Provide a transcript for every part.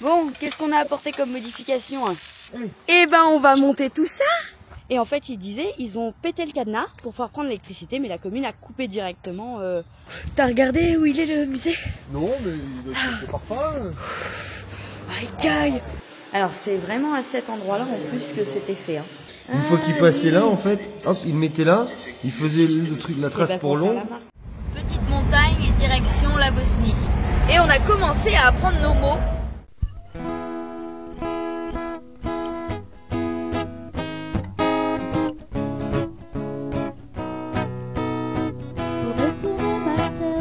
Bon, qu'est-ce qu'on a apporté comme modification hein? Eh ben, on va monter tout ça. Et en fait, ils disaient, ils ont pété le cadenas pour pouvoir prendre l'électricité, mais la commune a coupé directement. T'as regardé où il est le musée? Non, mais il doit être par pas. Aïe, aïe. Alors, c'est vraiment à cet endroit-là en plus que c'était fait. Hein. Une fois qu'il passait là, en fait, hop, il mettait là, il faisait le truc, la trace pour long. Petite montagne et direction la Bosnie. Et on a commencé à apprendre nos mots.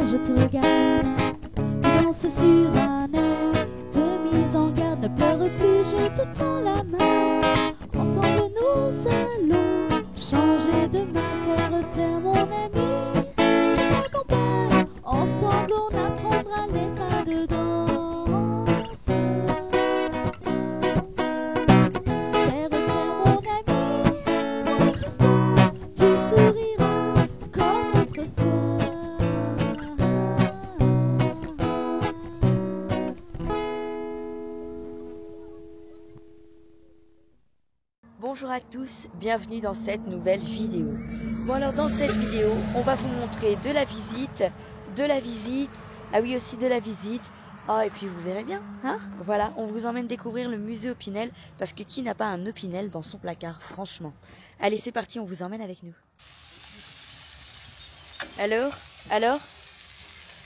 Je te regarde, tu danses sur un air de mise en garde. Ne pleure plus, je te tends la main. Ensemble nous allons changer de main. Terre, mon ami, je t'accompagne. Ensemble on apprendra les pas de danse. Terre, mon ami, mon existence, tu souriras comme autrefois. Bonjour à tous, bienvenue dans cette nouvelle vidéo. Bon alors dans cette vidéo, on va vous montrer de la visite, ah oui aussi de la visite, et puis vous verrez bien, hein. Voilà, on vous emmène découvrir le musée Opinel, parce que qui n'a pas un Opinel dans son placard, franchement. Allez c'est parti, on vous emmène avec nous. Alors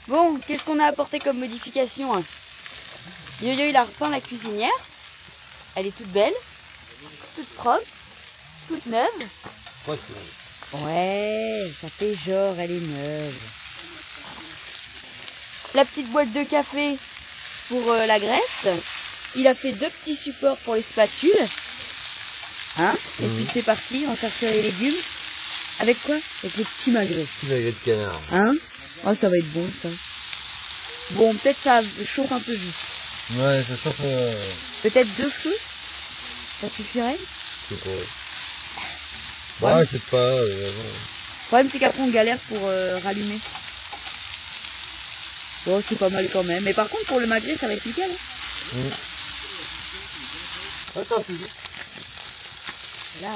Bon, qu'est-ce qu'on a apporté comme modification hein? Yo-Yo il a repeint la cuisinière, elle est toute belle. Toute propre, toute neuve. Ouais, ça fait genre, elle est neuve. La petite boîte de café pour la graisse. Il a fait 2 petits supports pour les spatules. Hein? Et puis c'est parti, on va faire cuire les légumes. Avec quoi? Avec les petits magrets. Petit magret de canard. Hein? Oh, ça va être bon ça. Bon, peut-être ça chauffe un peu vite. Ouais, ça chauffe. Peut-être 2 feux? Ça suffirait? Je sais pas. Ouais, c'est pas. Le problème c'est qu'après on galère pour rallumer. Bon, c'est pas mal quand même. Mais par contre pour le magret ça va être nickel. Hein. Attends, Là.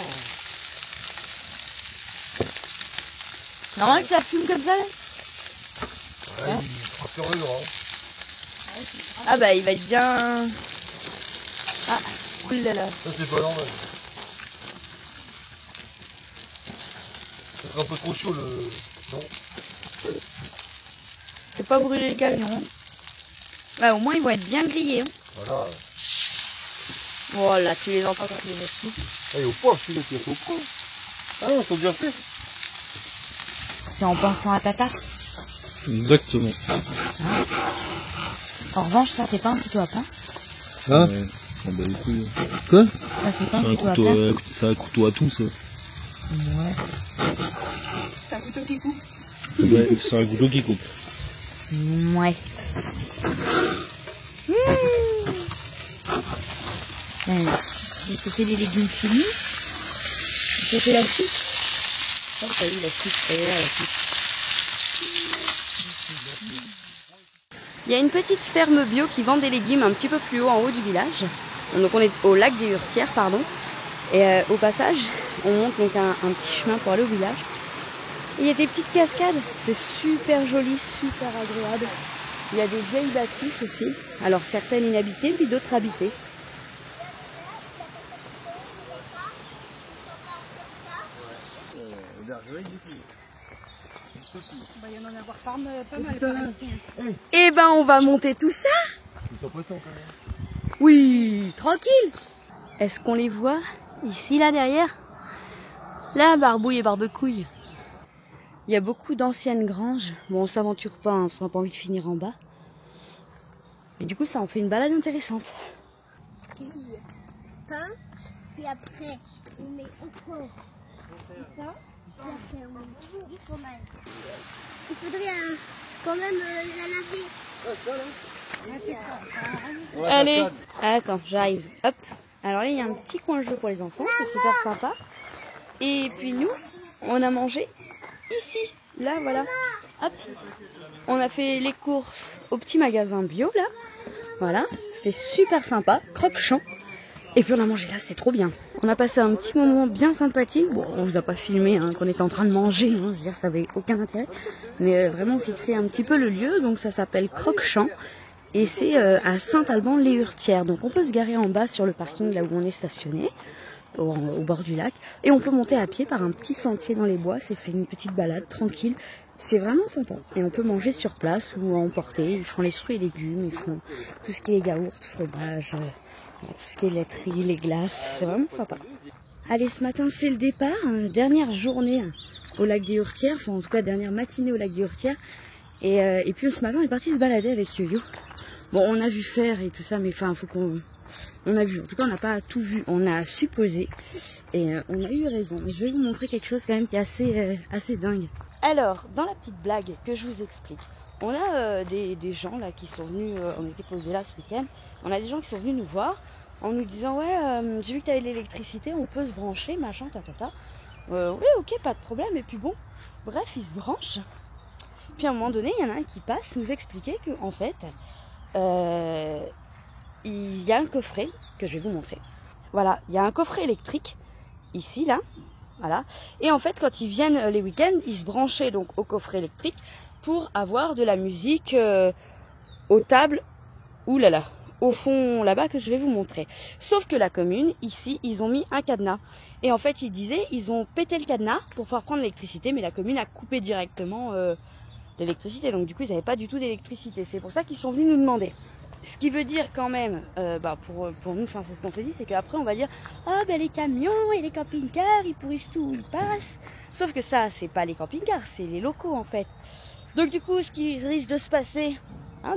Normal que ça fume comme ça là. Ouais, il sera sur le grand. Ah bah il va être bien. Ah, oulala. Ça c'est pas normal. Ça sera un peu trop chaud le. Non. Faut pas brûler le camion. Hein. Bah au moins ils vont être bien grillés. Hein. Voilà. Voilà, tu les entends quand tu les mets dessus. Ah, il est au point, je suis là, il est au point. Ah non, ils sont bien faits. C'est en pensant à ta tarte. Exactement. Hein. En revanche ça fait pas un couteau à pain. Ah ouais. Ah bah les couilles. Quoi? Ça fait pas un couteau à couteau, pain. c'est un couteau à tout ça. Ouais. C'est un couteau qui coupe. Ouais, c'est un couteau qui coupe. Ouais. J'ai fait les légumes finis. J'ai fait la suite. Oh, t'as vu la suite, elle est là, la suite. Il y a une petite ferme bio qui vend des légumes un petit peu plus haut en haut du village. Donc on est au lac des Hurtières, pardon. Et au passage, on monte donc un petit chemin pour aller au village. Et il y a des petites cascades, c'est super joli, super agréable. Il y a des vieilles bâtisses aussi, alors certaines inhabitées, puis d'autres habitées. Il y en a avoir pas mal. Et ben on va monter tout ça. Oui, tranquille. Est-ce qu'on les voit ici, là derrière? Là, Barbouille et Barbecouille. Il y a beaucoup d'anciennes granges. Bon, on s'aventure pas, hein, on n'a pas envie de finir en bas. Et du coup, ça en fait une balade intéressante. Pain, puis après, on met encore du pain, puis après, on met du fromage. Il faudrait quand même la laver. Allez, attends, j'arrive. Hop. Alors là, il y a un petit coin jeu pour les enfants, c'est super sympa. Et puis nous, on a mangé ici. Là, voilà. Hop. On a fait les courses au petit magasin bio, là. Voilà, c'était super sympa, croque-champ. Et puis on a mangé là, c'était trop bien. On a passé un petit moment bien sympathique. Bon, on vous a pas filmé hein, qu'on était en train de manger, hein. Je veux dire, ça avait aucun intérêt. Mais vraiment vite fait un petit peu le lieu. Donc ça s'appelle Croque-champ. Et c'est à Saint-Alban-les-Hurtières. Donc on peut se garer en bas sur le parking là où on est stationné, au bord du lac. Et on peut monter à pied par un petit sentier dans les bois. C'est fait une petite balade tranquille. C'est vraiment sympa. Et on peut manger sur place ou à emporter. Ils font les fruits et légumes, ils font tout ce qui est yaourt, fromage, tout ce qui est laiterie, les glaces. C'est vraiment sympa. Allez, ce matin c'est le départ. Dernière journée au lac des Hurtières. Enfin en tout cas dernière matinée au lac des Hurtières. Et puis ce matin on est parti se balader avec Yo-Yo. Bon, on a vu faire et tout ça, mais enfin, faut qu'on... On a vu, en tout cas, on n'a pas tout vu, on a supposé. Et on a eu raison. Je vais vous montrer quelque chose quand même qui est assez dingue. Alors, dans la petite blague que je vous explique, on a des gens là qui sont venus, on était posés là ce week-end, on a des gens qui sont venus nous voir en nous disant « Ouais, j'ai vu que tu avais de l'électricité, on peut se brancher, machin, tatata. » Oui, ok, pas de problème. Et puis bon, bref, ils se branchent. Puis à un moment donné, il y en a un qui passe nous expliquer que en fait... il y a un coffret que je vais vous montrer. Voilà, il y a un coffret électrique ici, là, voilà. Et en fait, quand ils viennent les week-ends, ils se branchaient donc au coffret électrique pour avoir de la musique aux tables, oulala, au fond là-bas que je vais vous montrer. Sauf que la commune, ici, ils ont mis un cadenas. Et en fait, ils disaient, ils ont pété le cadenas pour pouvoir prendre l'électricité, mais la commune a coupé directement l'électricité. Donc du coup, ils n'avaient pas du tout d'électricité. C'est pour ça qu'ils sont venus nous demander. Ce qui veut dire quand même, pour nous, enfin, c'est ce qu'on se dit, c'est qu'après on va dire « Ah ben les camions et les camping-cars, ils pourrissent tout où ils passent. » Sauf que ça, c'est pas les camping-cars, c'est les locaux en fait. Donc du coup, ce qui risque de se passer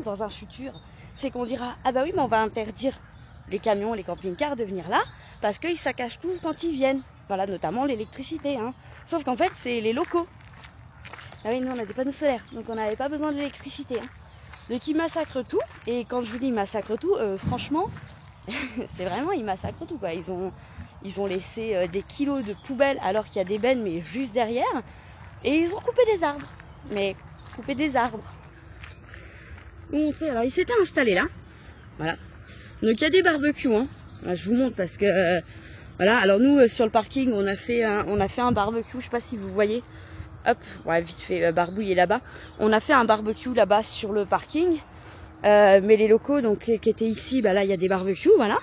dans un futur, c'est qu'on dira « Ah bah oui, mais on va interdire les camions, les camping-cars de venir là, parce qu'ils saccagent tout quand ils viennent. » Voilà, notamment l'électricité. Sauf qu'en fait, c'est les locaux. Ah oui, nous on a des panneaux solaires, donc on n'avait pas besoin de l'électricité. Donc ils massacrent tout, et quand je vous dis ils massacrent tout, franchement, c'est vraiment, ils massacrent tout, quoi. Ils ont laissé des kilos de poubelles alors qu'il y a des bennes, mais juste derrière, et ils ont coupé des arbres. Mais coupé des arbres. Alors ils s'étaient installés là, voilà. Donc il y a des barbecues, Là, je vous montre parce que, voilà. Alors nous, sur le parking, on a fait un barbecue, je sais pas si vous voyez. Hop, ouais, vite fait, Barbouille est là-bas. On a fait un barbecue là-bas sur le parking. Mais les locaux donc qui étaient ici, bah là il y a des barbecues, voilà.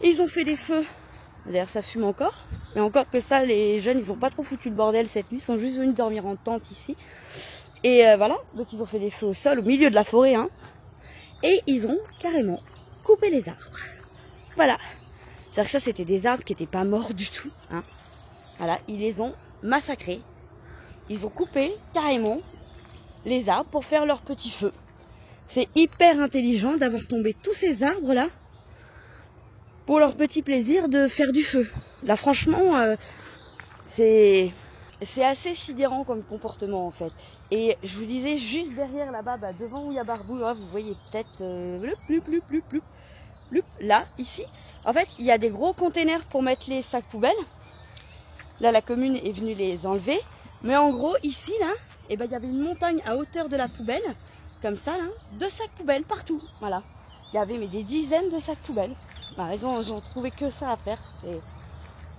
Ils ont fait des feux. D'ailleurs ça fume encore. Mais encore que ça, les jeunes ils ont pas trop foutu le bordel cette nuit. Ils sont juste venus dormir en tente ici. Et voilà, donc ils ont fait des feux au sol, au milieu de la forêt. Et ils ont carrément coupé les arbres. Voilà. C'est-à-dire que ça c'était des arbres qui n'étaient pas morts du tout. Voilà, ils les ont massacrés. Ils ont coupé carrément les arbres pour faire leur petit feu. C'est hyper intelligent d'avoir tombé tous ces arbres là pour leur petit plaisir de faire du feu. Là franchement c'est assez sidérant comme comportement en fait. Et je vous disais juste derrière là-bas, devant où il y a Barbouille, vous voyez peut-être là, ici. En fait il y a des gros containers pour mettre les sacs poubelles. Là, la commune est venue les enlever. Mais en gros, ici, là, il y avait une montagne à hauteur de la poubelle. Comme ça, là, de sacs poubelles partout. Voilà. Il y avait des dizaines de sacs poubelles. Ils ont trouvé que ça à faire.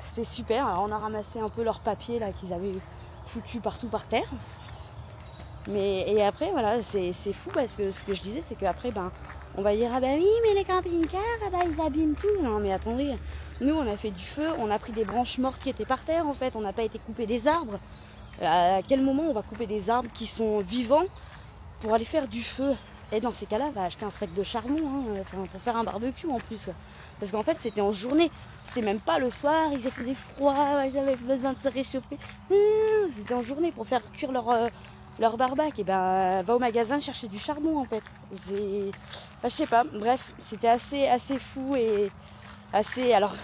C'était super. Alors, on a ramassé un peu leurs papiers, là, qu'ils avaient foutus partout par terre. Et après, voilà, c'est fou parce que ce que je disais, c'est qu'après, on va dire, ah oui, mais les camping-cars, ils abîment tout. Non, mais attendez. Nous, on a fait du feu, on a pris des branches mortes qui étaient par terre, en fait. On n'a pas été couper des arbres. À quel moment on va couper des arbres qui sont vivants pour aller faire du feu? Et dans ces cas-là, va acheter un sac de charbon pour faire un barbecue en plus. Parce qu'en fait, c'était en journée. C'était même pas le soir, ils faisaient froid, ils avaient besoin de se réchauffer. C'était en journée pour faire cuire leur barbac. Et va au magasin chercher du charbon, en fait. Je sais pas, bref, c'était assez fou et assez... Alors,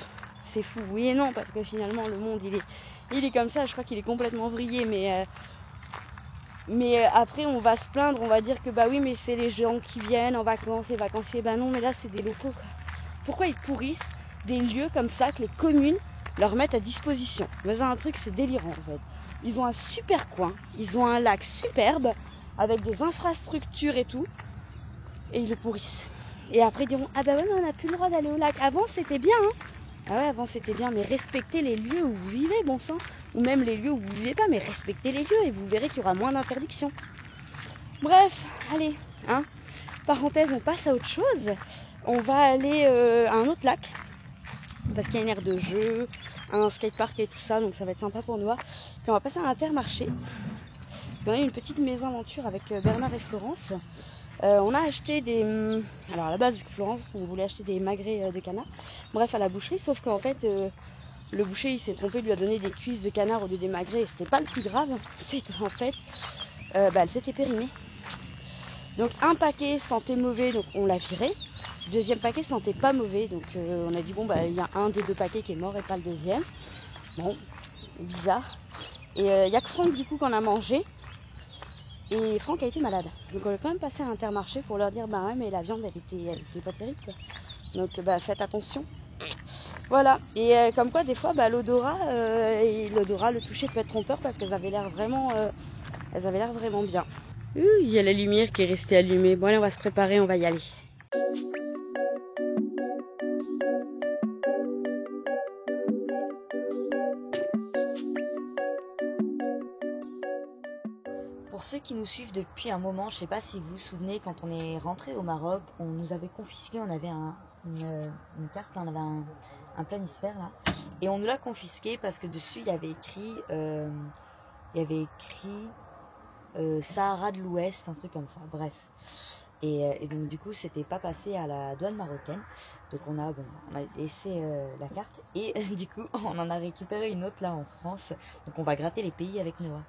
c'est fou, oui et non, parce que finalement, le monde, il est comme ça. Je crois qu'il est complètement vrillé, mais après, on va se plaindre, on va dire que oui, mais c'est les gens qui viennent en vacances, les vacanciers. Non, mais là, c'est des locaux, quoi. Pourquoi ils pourrissent des lieux comme ça que les communes leur mettent à disposition? Mais un truc, c'est délirant, en fait. Ils ont un super coin, ils ont un lac superbe, avec des infrastructures et tout. et ils le pourrissent. Et après ils diront, ah bah ouais mais on n'a plus le droit d'aller au lac. Avant c'était bien hein. Ah ouais avant c'était bien, mais respectez les lieux où vous vivez, bon sang. Ou même les lieux où vous vivez pas, mais respectez les lieux et vous verrez qu'il y aura moins d'interdictions. Bref, allez, hein. Parenthèse, on passe à autre chose. On va aller à un autre lac. Parce qu'il y a une aire de jeu, un skatepark et tout ça, donc ça va être sympa pour nous. Puis on va passer à Intermarché. On a eu une petite mésaventure avec Bernard et Florence. On a acheté des... Alors à la base, Florence, on voulait acheter des magrets de canard. Bref, à la boucherie, sauf qu'en fait, le boucher, il s'est trompé, il lui a donné des cuisses de canard au lieu des magrets. Et c'était pas le plus grave, c'est qu'en fait, elle s'était périmée. Donc un paquet sentait mauvais, donc on l'a viré. Deuxième paquet sentait pas mauvais, donc on a dit bon bah il y a un des deux paquets qui est mort et pas le deuxième. Bon, bizarre. Et il y a que Franck du coup qu'on a mangé. Et Franck a été malade. Donc on est quand même passé à Intermarché pour leur dire bah ouais mais la viande elle était pas terrible quoi. Donc bah faites attention. Voilà. Et comme quoi des fois bah, l'odorat, le toucher peut être trompeur parce qu'elles avaient l'air vraiment bien. Il y a la lumière qui est restée allumée. Bon allez on va se préparer, on va y aller. Pour ceux qui nous suivent depuis un moment, je ne sais pas si vous vous souvenez, quand on est rentré au Maroc, on nous avait confisqué, on avait une carte, là, on avait un planisphère là, et on nous l'a confisqué parce que dessus il y avait écrit Sahara de l'Ouest, un truc comme ça, bref. Et donc du coup c'était pas passé à la douane marocaine, donc on a laissé la carte et du coup on en a récupéré une autre là en France, donc on va gratter les pays avec Noah.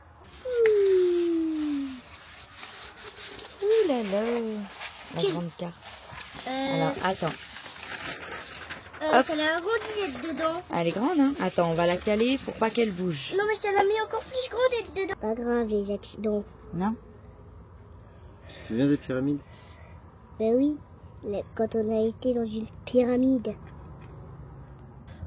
Ouh là là, la grande carte. Alors attends. Ça l'a agrandi d'être dedans. Elle est grande hein. Attends, on va la caler pour pas qu'elle bouge. Non mais ça l'a mis encore plus grand d'être dedans. Pas grave les accidents. Non. Tu te souviens des pyramides? Ben oui, quand on a été dans une pyramide.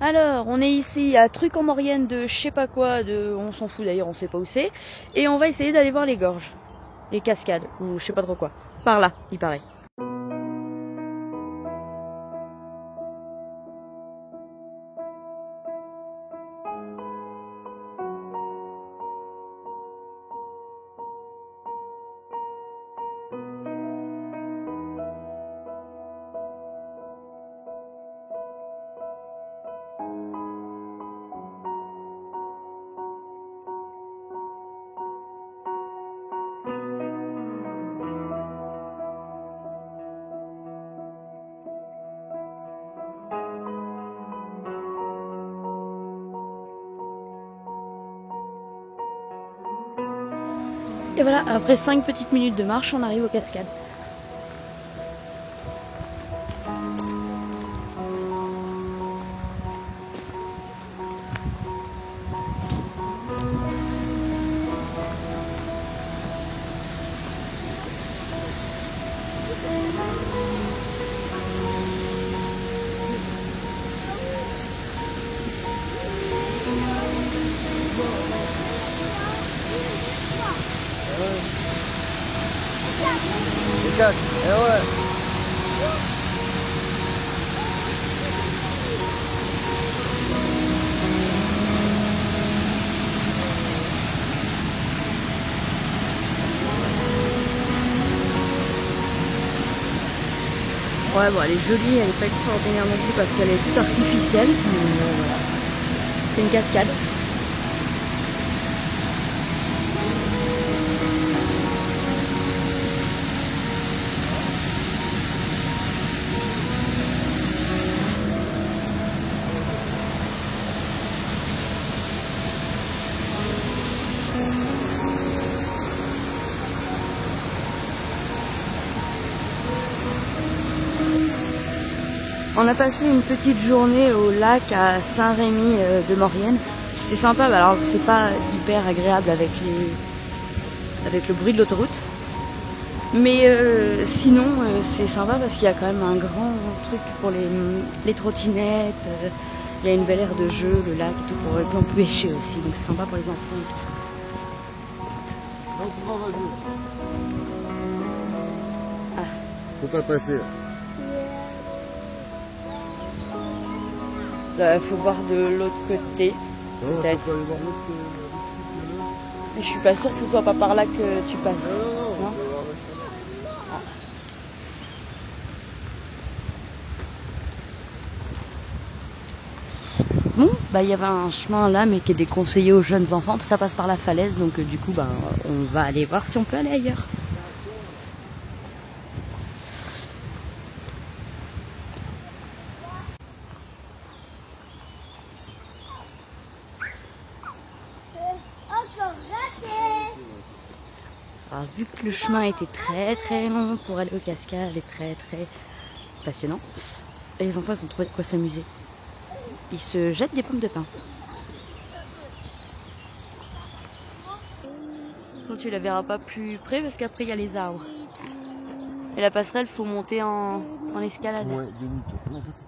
Alors, on est ici à Truc en Maurienne de je sais pas quoi, on s'en fout d'ailleurs, on sait pas où c'est. Et on va essayer d'aller voir les gorges, les cascades, ou je sais pas trop quoi. Par là, il paraît. Et voilà, après 5 petites minutes de marche, on arrive aux cascades. Les quatre, eh ouais. Ouais, bon, elle est jolie, elle est pas extraordinaire non plus parce qu'elle est toute artificielle. Mais voilà. C'est une cascade. On a passé une petite journée au lac à Saint-Rémy de Maurienne. C'est sympa, alors c'est pas hyper agréable avec le bruit de l'autoroute. Mais sinon c'est sympa parce qu'il y a quand même un grand truc pour les trottinettes. Il y a une belle aire de jeu, le lac et tout, pour on peut pêcher aussi, donc c'est sympa pour les enfants et tout. Ah. peut pas passer là. Là, faut voir de l'autre côté. Non, Peut-être. faut aller voir l'autre. Mais je suis pas sûre que ce soit pas par là que tu passes. Non. Non. Bon, bah il y avait un chemin là, mais qui est déconseillé aux jeunes enfants. Ça passe par la falaise, donc du coup, bah, on va aller voir si on peut aller ailleurs. Encore raté. Alors, vu que le chemin était très très long pour aller aux cascades et très très passionnant, les enfants ils ont trouvé de quoi s'amuser. Ils se jettent des pommes de pin. Quand tu la verras pas plus près parce qu'après il y a les arbres. Et la passerelle, faut monter en escalade. Ouais, demi-tour. Non, pas ça.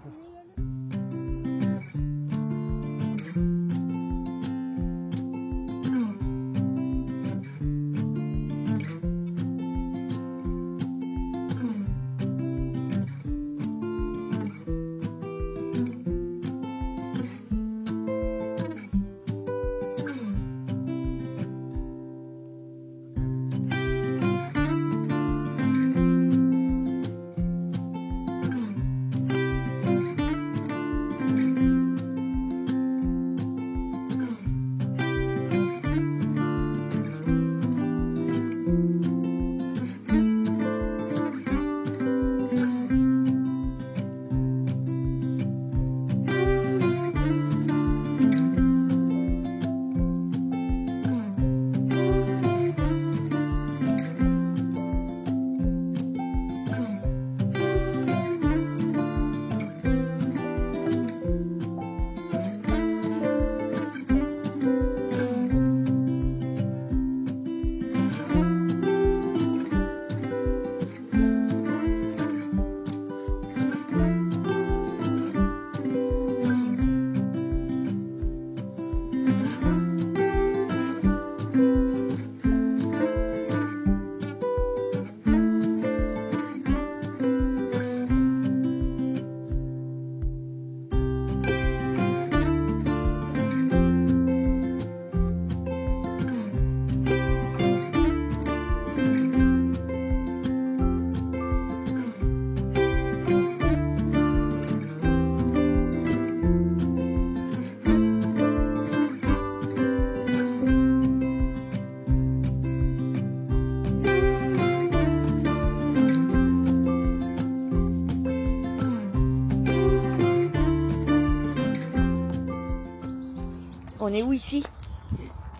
On est où ici?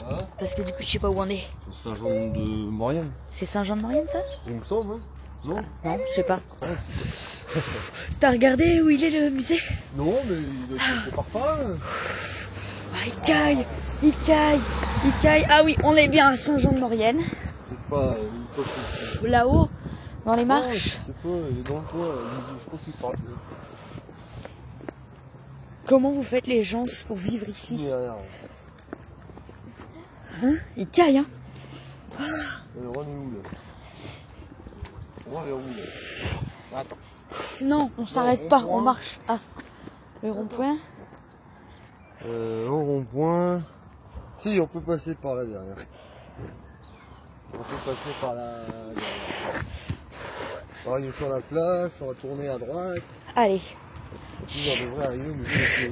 Hein? Parce que du coup, je sais pas où on est. Saint-Jean de Maurienne. C'est Saint-Jean-de-Maurienne, ça? Il me semble, hein? Non? Non, je sais pas. T'as regardé où il est le musée? Non, mais il est par pas. Ah, il caille, il caille, il caille. Ah oui, on est bien à Saint-Jean-de-Maurienne. C'est pas. Là-haut, dans les Non, marches. je sais pas, il est dans le coin. Je pense qu'il parle. Comment vous faites les gens pour vivre ici? Derrière. Hein? Il caille, hein? Le roi est où là? Le roi est où là? Attends. Non, on s'arrête pas, on marche. Ah, le rond-point. Au rond-point. Si, on peut passer par là derrière. On peut passer par là derrière. On va arriver sur la place, on va tourner à droite. Allez. Puis on devrait arriver,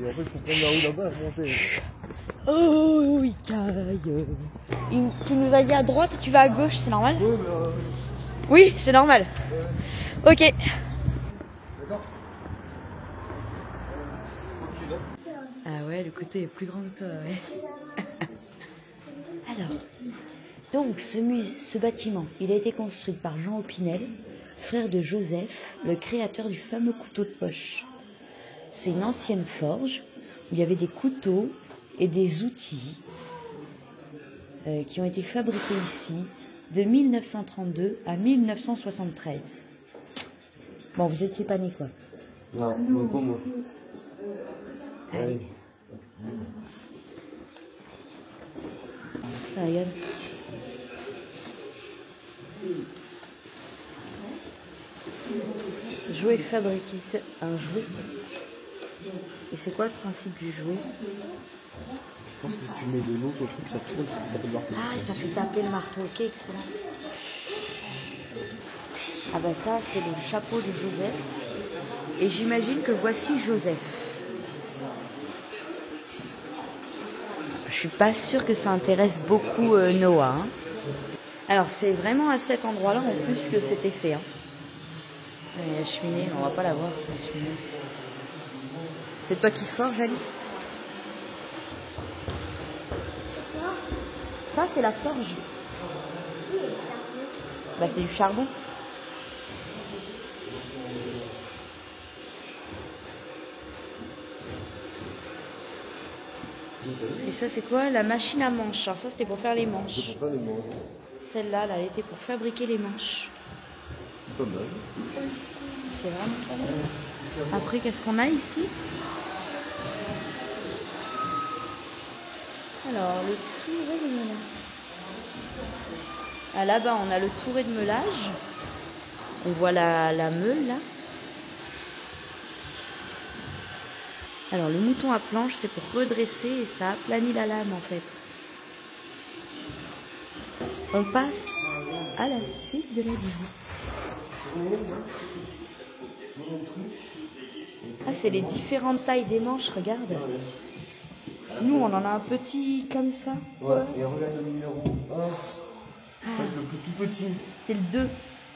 mais en fait, il faut prendre la roue là-bas et monter. Oh, il caille. Tu nous as dit à droite et tu vas à gauche, c'est normal? Ouais, mais Oui, c'est normal. Ok. D'accord. Ah ouais, le côté est plus grand que toi, ouais. Alors, donc ce bâtiment, il a été construit par Jean Opinel, frère de Joseph, le créateur du fameux couteau de poche. C'est une ancienne forge où il y avait des couteaux et des outils qui ont été fabriqués ici de 1932 à 1973. Bon, vous étiez pas nés, quoi. Non, pas moi. Allez. Ah, regarde. Jouet fabriqué, c'est un jouet. Et c'est quoi le principe du jouet? Je pense que si tu mets de l'eau sur le truc, ça tourne, ça fait taper le marteau. Ah, ça fait taper le marteau, ok, excellent. Ah bah ça, c'est le chapeau de Joseph. Et j'imagine que voici Joseph. Je suis pas sûre que ça intéresse beaucoup Noah. Hein. Alors c'est vraiment à cet endroit-là en plus que c'était fait. Hein. La cheminée, on va pas la voir. La cheminée. C'est toi qui forges, Alice? C'est quoi? Ça, c'est la forge. Oui, ça. Bah, c'est du charbon. Et ça, c'est quoi? La machine à manches. Alors ça, c'était pour faire les manches. C'est pour ça les manches. Celle-là, elle était pour fabriquer les manches. Pas mal. C'est vraiment pas mal. Après, qu'est-ce qu'on a ici? Alors, le touret de meulage. Ah, là-bas, on a le touret de meulage. On voit la meule, là. Alors, le mouton à planche, c'est pour redresser et ça aplanit la lame, en fait. On passe à la suite de la visite. Ah, c'est les différentes tailles des manches, regarde. Nous, on en a un petit comme ça. Ouais, et regarde le numéro 1. Ah, Le tout petit. c'est le 2.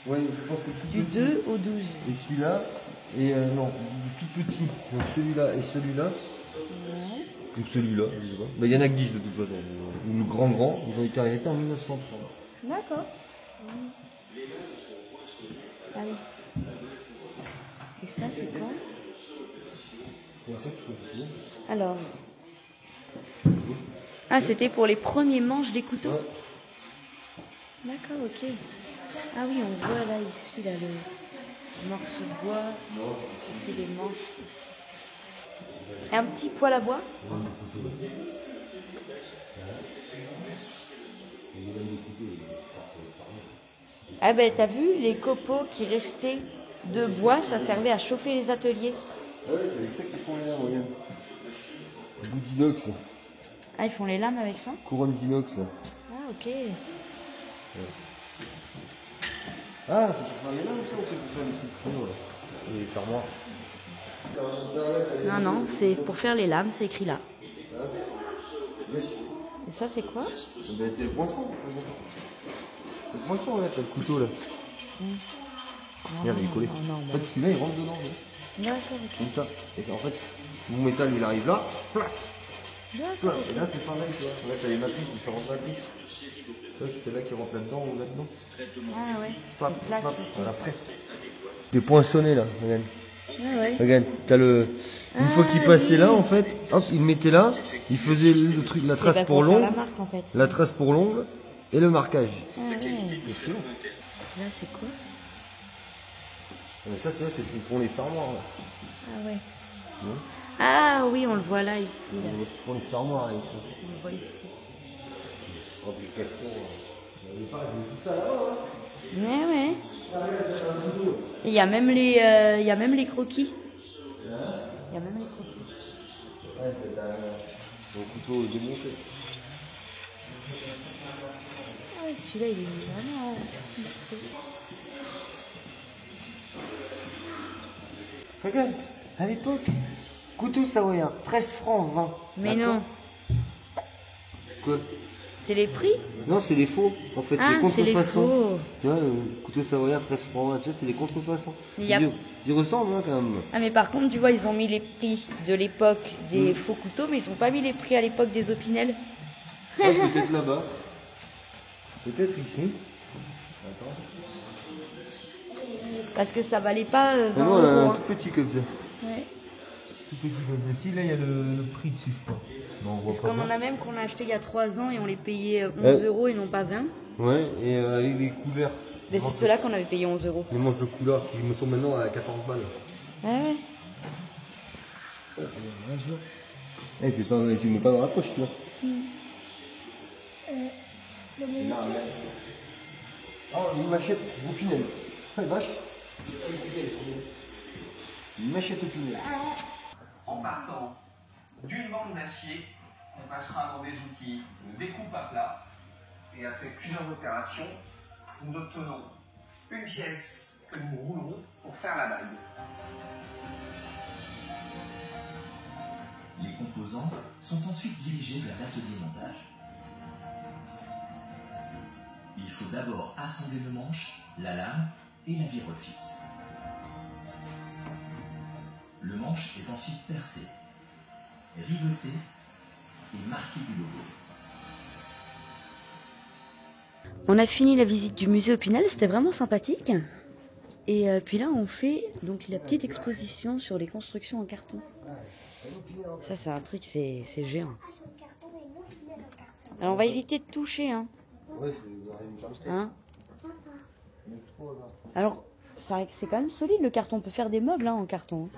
Ouais, je pense que le tout Du petit. 2 au 12. Et celui-là, et non, du tout petit. Donc celui-là et celui-là. Ouais. Donc celui-là, je sais pas. Bah, il y en a que 10 de toute façon. Ou le grand, ils ont été arrêtés en 1930. D'accord. Ah oui. Et ça, c'est quoi? C'est ça qu'il faut dire. Alors. Ah, c'était pour les premiers manches des couteaux. Ouais. D'accord, ok. Ah oui, on voit là, ici, là, le morceau de bois. Ici, les manches. Ici. Et un petit poêle à bois. Ah ben, t'as vu, les copeaux qui restaient de bois, ça servait à chauffer les ateliers. Ah ouais, c'est avec ça qu'ils font les lames, regarde. Bout d'inox, Ah, ils font les lames avec ça? couronne d'inox. Ah, ok. Ah, c'est pour faire les lames, ça, ou c'est pour faire les trucs finaux, là? Les fermoirs. Non, non, c'est pour faire les lames, c'est écrit là. Et ça, c'est quoi? Ben, c'est le poinçon. Le poinçon, là, t'as le couteau, là. Regarde, il est collé. Non, En fait, celui-là, il rentre dedans, là. D'accord, ok. Comme ça. Et c'est en fait, mon métal, il arrive là, plac, D'accord, plac. ok. Et là, c'est pareil, tu vois. Là, t'as les matrices, différentes matrices. Tu vois, c'est là qui rentre là-dedans ou là-dedans. Ah ouais. Pap, Une plaque, pap, ok. à la presse. Des poinçonnés, là, regarde. Ah ouais. Regarde, t'as le. Une fois qu'il passait là, en fait, hop, il le mettait là, il faisait le truc, la C'est trace pas pour faire la l'ongle, marque en fait. la trace pour l'ongle et le marquage. Ah ouais. Excellent. Là, c'est quoi? Mais ça, tu vois, c'est ils font les fermoirs, là. Ah ouais. Non. Ah oui, on le voit là, ici. Là. Ils font les fermoirs, là, ici. On le voit ici. Fabrication. Il y avait tout ça là-bas, hein. Ouais, ouais. Et il y a même les, croquis. Il y a même les croquis. Ouais, c'est un couteau démonté. Ah ouais, celui-là, il est vraiment petit morceau. Regarde, à l'époque, couteau savoyard, 13 francs 20. Mais D'accord. non, Quoi? c'est les prix? Non, c'est les faux, en fait, Ah, les c'est les contrefaçons. faux. Tu vois, le couteau savoyard, 13 francs 20, tu vois, c'est les contrefaçons. Il y a- Ils ressemblent, hein, quand même. Ah mais par contre, tu vois, ils ont mis les prix de l'époque des faux couteaux, mais ils n'ont pas mis les prix à l'époque des opinels. Ouais, peut-être là-bas. Peut-être ici. Attends. Parce que ça valait pas 20 Ah non, là, euros. un hein. tout petit comme ça. Ouais. Tout petit comme ça. Si, là, il y a le prix dessus, je crois. Non, on voit Parce pas qu'on en bien. a même qu'on a acheté il y a 3 ans et on les payait 11 euros et non pas 20. Ouais, et avec des couverts. Mais c'est ceux-là qu'on avait payé 11 euros. Les manches de couleur qui me sont maintenant à 14 balles. Ah ouais. Eh, c'est pas, tu mets pas dans la poche, tu vois. Oh, une machette, Goupinel. Ouais, vache. Machette Opinel. En partant d'une bande d'acier, on passera dans des outils de découpe à plat et après plusieurs opérations, nous obtenons une pièce que nous roulons pour faire la bague. Les composants sont ensuite dirigés vers l'atelier montage. Il faut d'abord assembler le manche, la lame et la virole fixe. Le manche est ensuite percé, riveté et marqué du logo. On a fini la visite du musée Opinel, c'était vraiment sympathique. Et puis là, on fait donc la petite exposition sur les constructions en carton. Ça, c'est un truc, c'est géant. Alors, on va éviter de toucher, hein. Hein? Alors, c'est quand même solide le carton. On peut faire des meubles hein, en carton.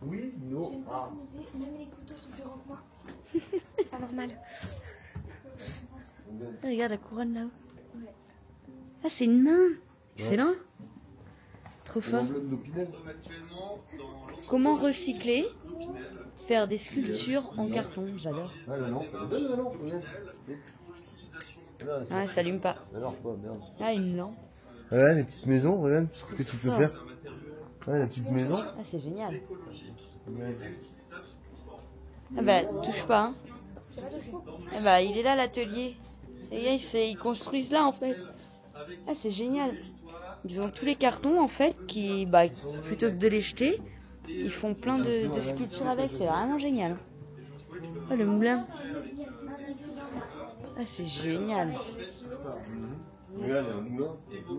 Oui, non. J'aime pas ce musée, même les couteaux sont plus grands que moi. C'est pas normal. Regarde la couronne là-haut. Ah, c'est une main. Excellent. Trop fort. Comment recycler, faire des sculptures en carton? J'adore. Ah, ça s'allume pas. Ah, une lampe. Ouais, les petites maisons, regarde ce que tu peux faire. Ouais, la petite maison. Ah, c'est génial. Ah bah, touche pas. Hein. Ah bah, il est là l'atelier. Ils construisent là en fait. Ah, c'est génial. Ils ont tous les cartons en fait qui, bah, plutôt que de les jeter, ils font plein de sculptures avec. C'est vraiment génial. Oh, le moulin. Ah, c'est génial.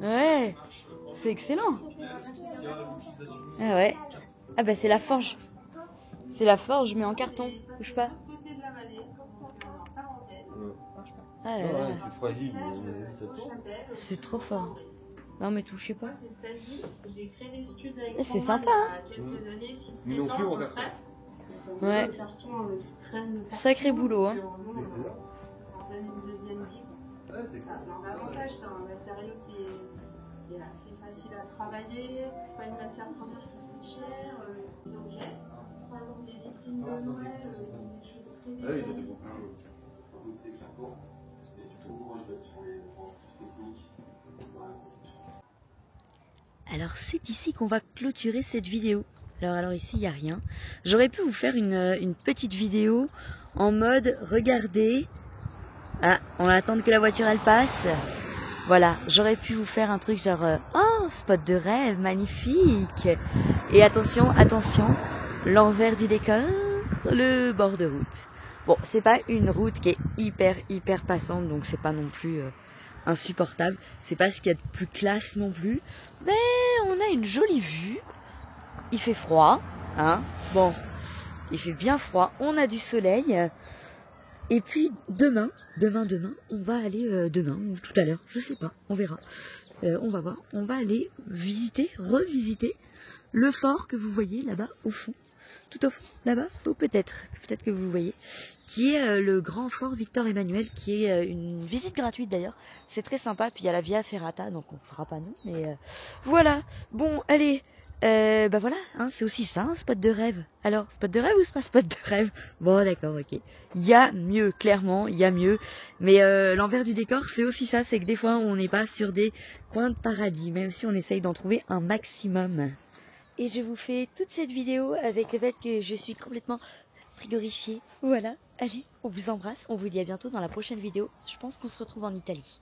Ouais, c'est excellent. Ah ouais. Ah bah c'est la forge. C'est la forge mais en carton. Bouge pas. Ah là là. C'est fragile, mais ça tourne. C'est trop fort. Non mais touchez pas. C'est C'est sympa hein. Mais non plus en carton. Ouais. Sacré boulot hein. L'avantage, c'est un matériau qui est assez facile à travailler, pas une matière première qui coûte cher, des objets, par exemple des vitrines de Noël, des choses très Ah oui, ça fait beaucoup. Alors c'est ici qu'on va clôturer cette vidéo. Alors ici il n'y a rien. J'aurais pu vous faire une petite vidéo en mode regardez. Ah, on attend que la voiture elle passe. Voilà, j'aurais pu vous faire un truc genre oh, spot de rêve, magnifique. Et attention, attention, l'envers du décor, le bord de route. Bon, c'est pas une route qui est hyper passante, donc c'est pas non plus insupportable. C'est pas ce qu'il y a de plus classe non plus. Mais on a une jolie vue. Il fait froid, hein. Bon, il fait bien froid, on a du soleil. Et puis demain, on va aller demain ou tout à l'heure, je sais pas, on verra. On va voir, on va aller revisiter le fort que vous voyez là-bas au fond, tout au fond, là-bas, ou peut-être que vous voyez, qui est le grand fort Victor Emmanuel, qui est une visite gratuite d'ailleurs. C'est très sympa. Puis il y a la Via Ferrata, donc on ne fera pas nous, mais voilà. Bon, allez. Bah voilà, hein, c'est aussi ça, un spot de rêve. Alors, spot de rêve ou c'est pas spot de rêve? Bon, d'accord, ok. Il y a mieux, clairement, il y a mieux. Mais l'envers du décor, c'est aussi ça, c'est que des fois, on n'est pas sur des coins de paradis, même si on essaye d'en trouver un maximum. Et je vous fais toute cette vidéo avec le fait que je suis complètement frigorifiée. Voilà, allez, on vous embrasse, on vous dit à bientôt dans la prochaine vidéo. Je pense qu'on se retrouve en Italie.